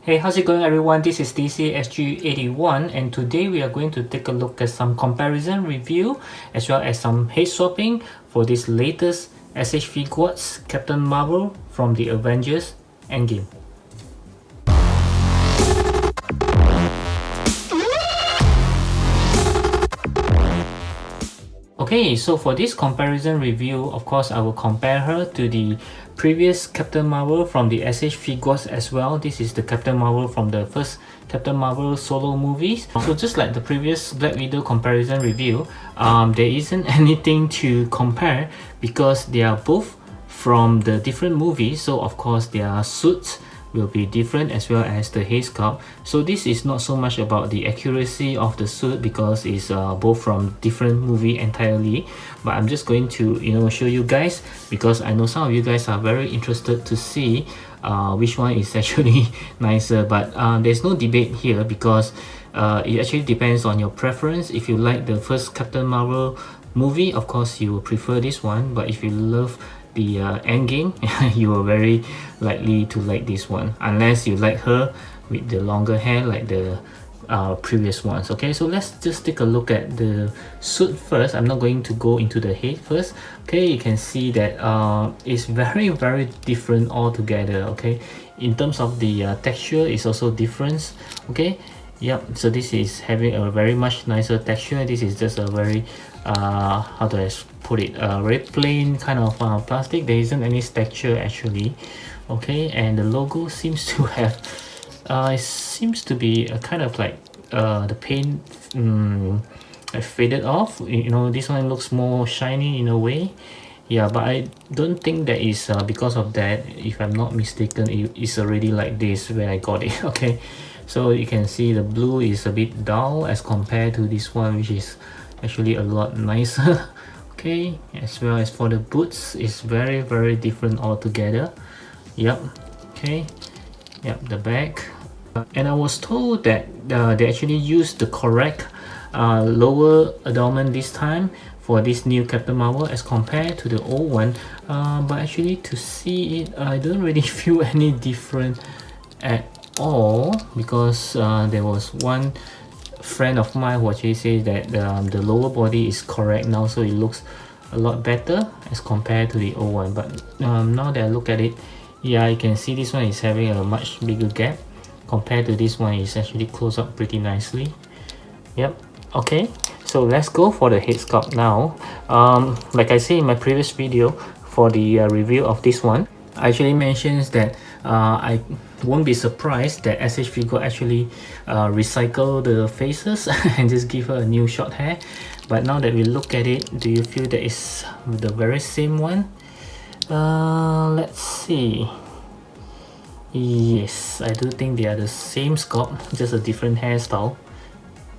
Hey, how's it going everyone? This is DCSG 81 and today we are going to take a look at some comparison review as well as some head swapping for this latest SH Figuarts Captain Marvel from the Avengers Endgame. Okay, so for this comparison review, of course, I will compare her to the previous Captain Marvel from the SH Figuarts as well. This is the Captain Marvel from the first Captain Marvel solo movies. So just like the previous Black Widow comparison review, there isn't anything to compare because they are both from the different movies. So of course, their suits will be different as well as the head sculpt. So this is not so much about the accuracy of the suit because it's both from different movie entirely, but I'm just going to show you guys because I know some of you guys are very interested to see which one is actually nicer. But there's no debate here because it actually depends on your preference. If you like the first Captain Marvel movie, of course you will prefer this one, but if you love the Endgame, you are very likely to like this one, unless you like her with the longer hair like the previous ones. Okay, so let's just take a look at the suit first. I'm not going to go into the head first. Okay, you can see that it's very different altogether. Okay, in terms of the texture, it's also different. Okay, yep, so this is having a very much nicer texture. This is just a very how do I put it, very plain kind of plastic. There isn't any texture actually. Okay, and the logo seems to have it seems to be a kind of like the paint faded off. This one looks more shiny in a way. Yeah, but I don't think that is because of that. If I'm not mistaken, it's already like this when I got it. Okay, so you can see the blue is a bit dull as compared to this one, which is actually a lot nicer. Okay, as well as for the boots, it's very different altogether. Yep. Okay, yep, the back. And I was told that they actually used the correct lower abdomen this time for this new Captain Marvel as compared to the old one, but actually to see it, I don't really feel any different at all because there was one friend of mine who actually says that the lower body is correct now, so it looks a lot better as compared to the old one. But now that I look at it, yeah, you can see this one is having a much bigger gap compared to this one. It's actually closed up pretty nicely. Yep. Okay, so let's go for the head sculpt now. Like I said in my previous video for the review of this one, I actually mentions that I won't be surprised that SH Figuarts actually recycle the faces and just give her a new short hair. But now that we look at it, do you feel that it's the very same one? Let's see. Yes, I do think they are the same sculpt, just a different hairstyle.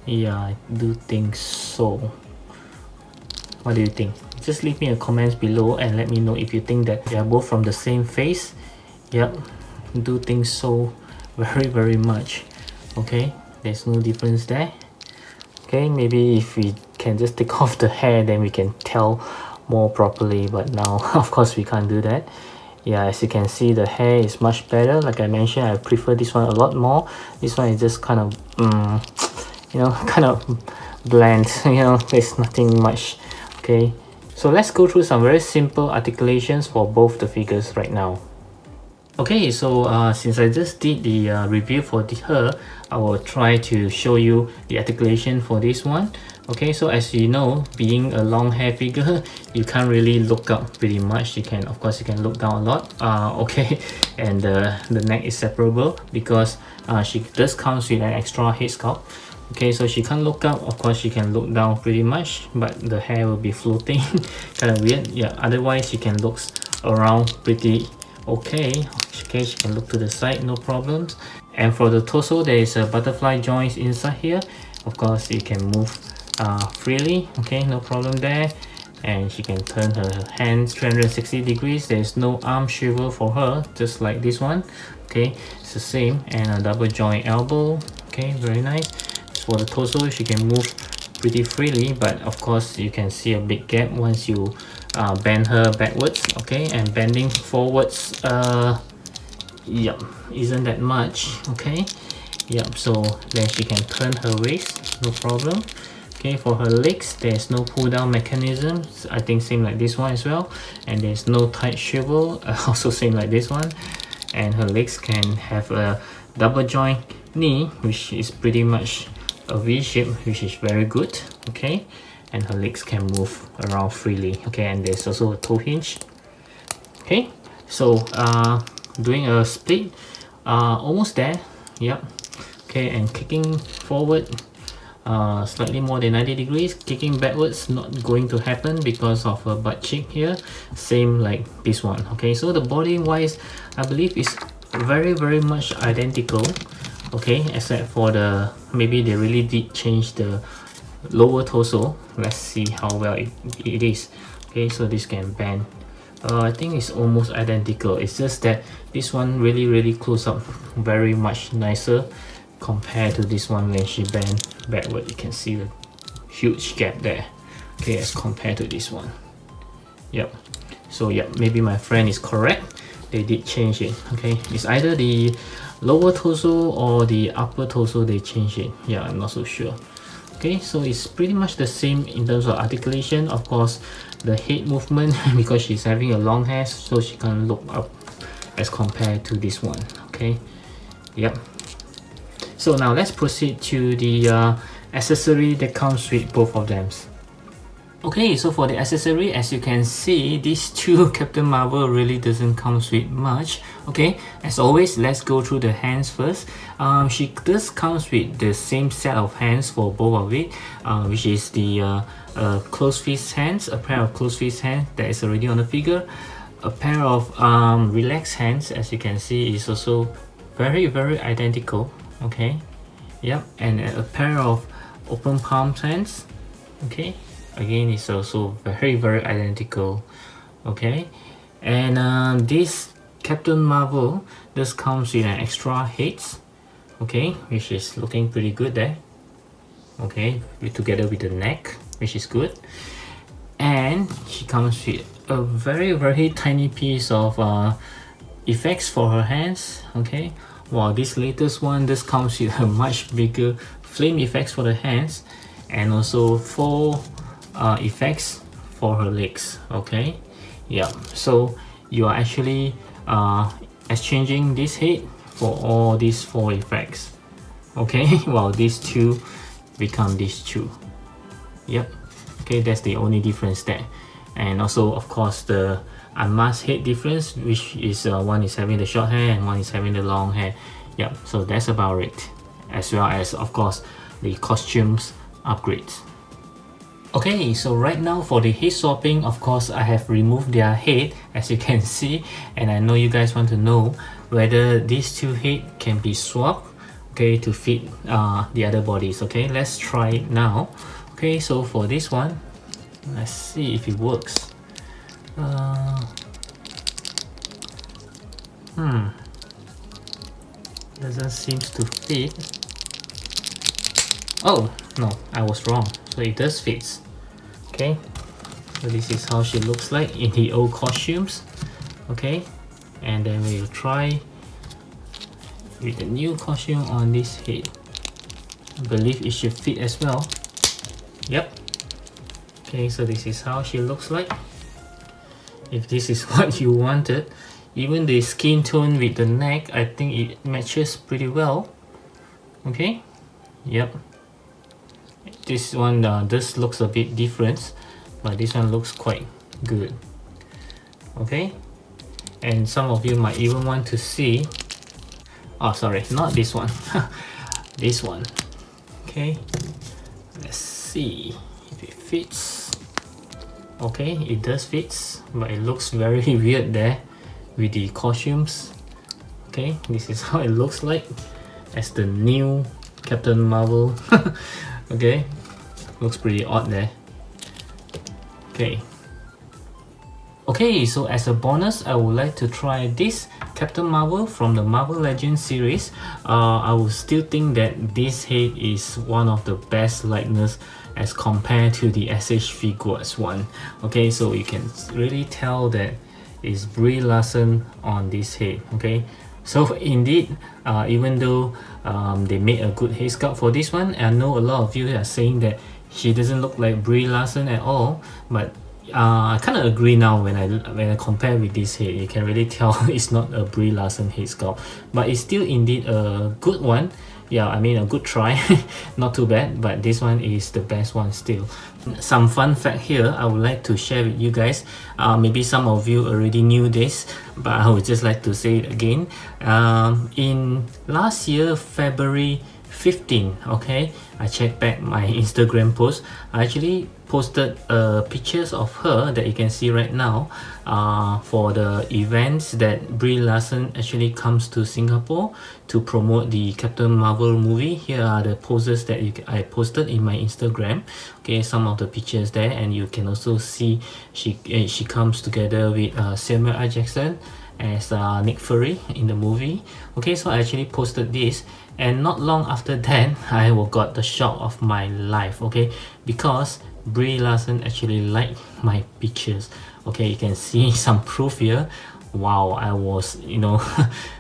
Yeah, I do think so. What do you think? Just leave me a comment below and let me know if you think that they are both from the same face. Yep, do think so very much. Okay, there's no difference there. Okay, maybe if we can just take off the hair, then we can tell more properly, but now of course we can't do that. Yeah, as you can see, the hair is much better. Like I mentioned, I prefer this one a lot more. This one is just kind of kind of bland. There's nothing much. Okay, so let's go through some very simple articulations for both the figures right now. Okay, so since I just did the review for her, I will try to show you the articulation for this one. Okay, so as you know, being a long hair figure, you can't really look up pretty much. You can, of course, you can look down a lot. Okay, and the neck is separable because she does comes with an extra head sculpt. Okay, so she can't look up. Of course, she can look down pretty much, but the hair will be floating. Kind of weird. Yeah, otherwise she can look around pretty okay. Okay, she can look to the side, no problems. And for the torso, there is a butterfly joints inside here. Of course, you can move freely. Okay, no problem there. And she can turn her hands 360 degrees. There is no arm swivel for her, just like this one. Okay, it's the same. And a double joint elbow. Okay, very nice. For the torso, she can move pretty freely, but of course you can see a big gap once you bend her backwards. Okay, and bending forwards, Yep, isn't that much. Okay, yep, so then she can turn her waist, no problem. Okay, for her legs, there's no pull down mechanism, I think same like this one as well, and there's no tight swivel, also same like this one. And her legs can have a double joint knee, which is pretty much a V shape, which is very good. Okay, and her legs can move around freely. Okay, and there's also a toe hinge. Okay, so doing a split, almost there. Yep. Okay, and kicking forward slightly more than 90 degrees, kicking backwards not going to happen because of a butt cheek here, same like this one. Okay, so the body wise, I believe is very much identical. Okay, except for the, maybe they really did change the lower torso. Let's see how well it is. Okay, so this can bend. I think it's almost identical, it's just that this one really close up very much nicer compared to this one. When she bend backward, you can see the huge gap there. Okay, as compared to this one. Yep, so yep, maybe my friend is correct, they did change it. Okay, it's either the lower torso or the upper torso they changed it. Yeah, I'm not so sure. Okay, so it's pretty much the same in terms of articulation. Of course, the head movement, because she's having a long hair, so she can look up as compared to this one. Okay, yep. So now let's proceed to the accessory that comes with both of them. Okay, so for the accessory, as you can see, these two Captain Marvel really doesn't come with much. Okay, as always, let's go through the hands first. She does comes with the same set of hands for both of it, which is the closed fist hands, a pair of closed fist hands that is already on the figure. A pair of relaxed hands, as you can see, is also very identical. Okay, yep, and a pair of open palm hands. Okay, again, it's also very identical. Okay, and this Captain Marvel just comes with an extra head. Okay, which is looking pretty good there. Okay, together with the neck, which is good. And she comes with a very tiny piece of effects for her hands. Okay, while this latest one just comes with a much bigger flame effects for the hands, and also 4 effects for her legs. Okay, yeah, so you are actually exchanging this head for all these 4 effects. Okay, while these 2 become these 2. Yep. Okay, that's the only difference there. And also, of course, the unmasked head difference, which is one is having the short hair and one is having the long hair. Yep, so that's about it. As well as, of course, the costumes upgrades. Okay, so right now for the head swapping, of course, I have removed their head, as you can see, and I know you guys want to know whether these 2 head can be swapped, okay, to fit the other bodies. Okay, let's try it now. Okay, so for this one, let's see if it works. Doesn't seem to fit. Oh no, I was wrong. So it does fit. Okay, so this is how she looks like in the old costumes. Okay, and then we'll try with the new costume on this head. I believe it should fit as well. Yep. Okay, so this is how she looks like. If this is what you wanted, even the skin tone with the neck, I think it matches pretty well. Okay, yep. This one this looks a bit different, but this one looks quite good. Okay, and some of you might even want to see, oh sorry, not this one, this one. Okay, let's see if it fits. Okay, it does fit, but it looks very weird there with the costumes. Okay, this is how it looks like as the new Captain Marvel. Okay, looks pretty odd there. Okay. Okay, so as a bonus, I would like to try this Captain Marvel from the Marvel Legends series. I would still think that this head is one of the best likeness as compared to the SH Figuarts one. Okay, so you can really tell that it's Brie Larson on this head. Okay, So indeed, even though they made a good head sculpt for this one, I know a lot of you are saying that she doesn't look like Brie Larson at all, but I kind of agree now when I compare with this head. You can really tell it's not a Brie Larson head sculpt, but it's still indeed a good one. Yeah, I mean a good try. Not too bad, but this one is the best one still. Some fun fact here I would like to share with you guys. Maybe some of you already knew this, but I would just like to say it again. In last year February 15, okay, I checked back my Instagram post. I actually posted pictures of her that you can see right now for the events that Brie Larson actually comes to Singapore to promote the Captain Marvel movie. Here are the poses that I posted in my Instagram. Okay, some of the pictures there, and you can also see she comes together with Samuel L. Jackson as Nick Fury in the movie. Okay, so I actually posted this, and not long after that I got the shock of my life, okay, because Brie Larson actually liked my pictures. Okay, you can see some proof here. Wow, I was, you know,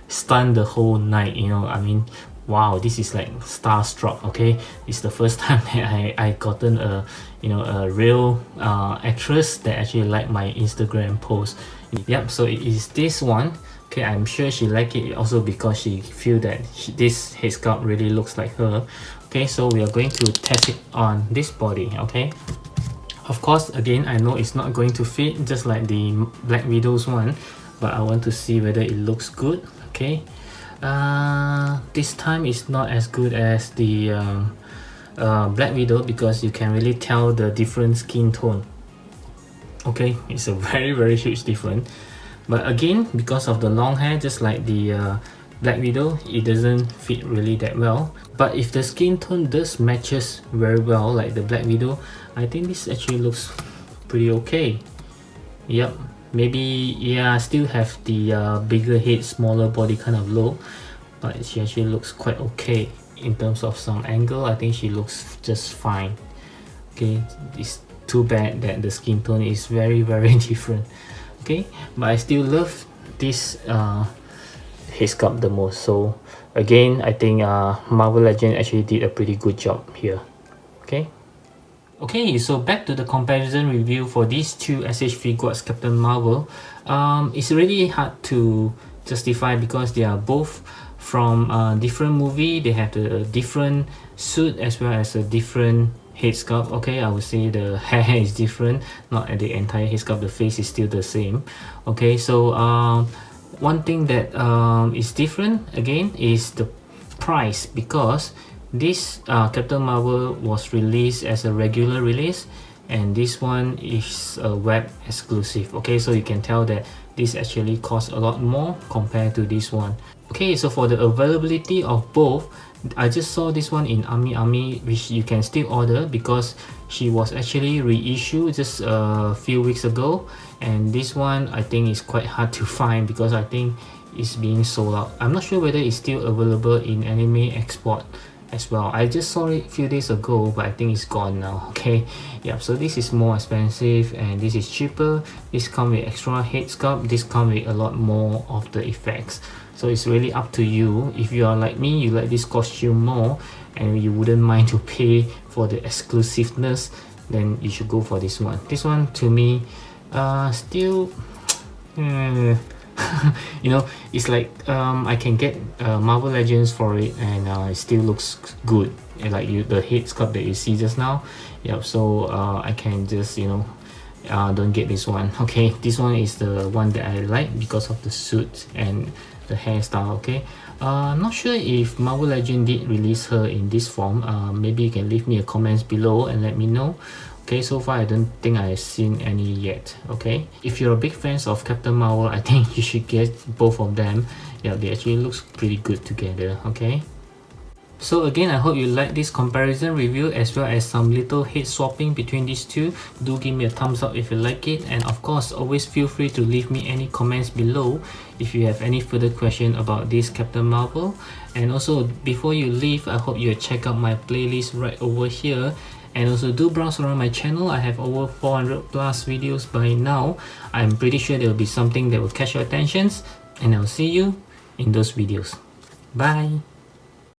stunned the whole night, you know. I mean, wow, this is like starstruck. Okay, it's the first time that I gotten a, you know, a real actress that actually liked my Instagram post. Yep, so it is this one. Okay, I'm sure she liked it also because she feel that this head sculpt really looks like her. Okay, so we are going to test it on this body. Okay, of course, again, I know it's not going to fit just like the Black Widow's one, but I want to see whether it looks good. Okay, this time it's not as good as the Black Widow because you can really tell the different skin tone. Okay, it's a very huge difference. But again, because of the long hair, just like the Black Widow, it doesn't fit really that well. But if the skin tone does matches very well like the Black Widow, I think this actually looks pretty okay. Yep, maybe, yeah, still have the bigger head, smaller body kind of look, but she actually looks quite okay in terms of some angle. I think she looks just fine. Okay, it's too bad that the skin tone is very different. Okay, but I still love this head sculpt the most. So again, I think Marvel Legends actually did a pretty good job here. Okay, so back to the comparison review for these two SH Figuarts Captain Marvel. It's really hard to justify because they are both from different movie. They have the different suit as well as a different head sculpt. Okay, I would say the hair is different, not the entire head sculpt. The face is still the same. Okay, so one thing that is different again is the price, because this Captain Marvel was released as a regular release, and this one is a web exclusive. Okay, so you can tell that this actually costs a lot more compared to this one. Okay, so for the availability of both, I just saw this one in Army, which you can still order because she was actually reissued just a few weeks ago, and this one I think is quite hard to find because I think it's being sold out. I'm not sure whether it's still available in Anime Export as well. I just saw it a few days ago, but I think it's gone now. Okay, yeah, so this is more expensive and this is cheaper. This comes with extra head sculpt, this comes with a lot more of the effects. So it's really up to you. If you are like me, you like this costume more and you wouldn't mind to pay for the exclusiveness, then you should go for this one. This one to me still you know, it's like I can get Marvel Legends for it and it still looks good, and like the head sculpt that you see just now. Yeah, so I can just, you know, don't get this one. Okay, this one is the one that I like because of the suit and the hairstyle. Okay, I'm not sure if Marvel Legend did release her in this form. Maybe you can leave me a comments below and let me know. Okay, so far I don't think I've seen any yet. Okay, if you're a big fan of Captain Marvel, I think you should get both of them. Yeah, they actually looks pretty good together. Okay, so again, I hope you like this comparison review as well as some little head swapping between these two. Do give me a thumbs up if you like it, and of course always feel free to leave me any comments below if you have any further question about this Captain Marvel. And also, before you leave, I hope you check out my playlist right over here. And also do browse around my channel. I have over 400 plus videos by now. I'm pretty sure there will be something that will catch your attention, and I'll see you in those videos. Bye!